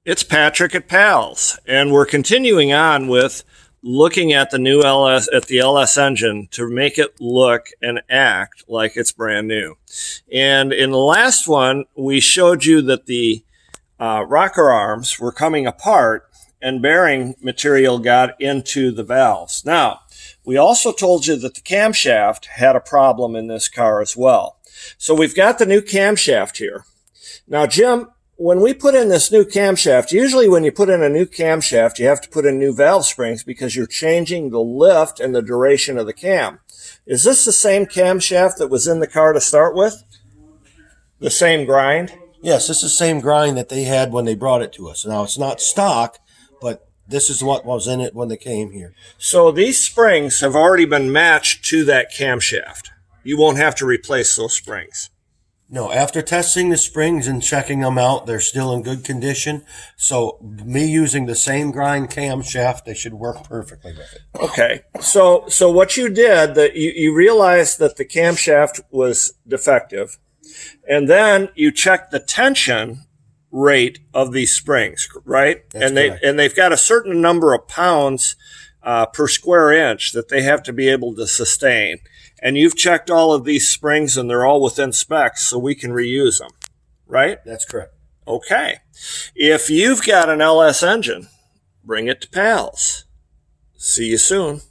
It's Patrick at Pals, and we're continuing on with looking at the new LS engine to make it look and act like it's brand new. And in the last one, we showed you that the rocker arms were coming apart and bearing material got into the valves. Now, we also told you that the camshaft had a problem in this car as well. So we've got the new camshaft here. Now, Jim, when we put in this new camshaft, usually when you put in a new camshaft, you have to put in new valve springs because you're changing the lift and the duration of the cam. Is this the same camshaft that was in the car to start with? The same grind? Yes, this is the same grind that they had when they brought it to us. Now, it's not stock, but this is what was in it when they came here. So these springs have already been matched to that camshaft. You won't have to replace those springs. No, after testing the springs and checking them out, they're still in good condition. So me using the same grind camshaft, they should work perfectly with it. Okay. So what you did, that you realized that the camshaft was defective, and then you checked the tension rate of these springs, right? That's correct. They've got a certain number of pounds per square inch that they have to be able to sustain. And you've checked all of these springs and they're all within specs, so we can reuse them, right? That's correct. Okay. If you've got an LS engine, bring it to Pals. See you soon.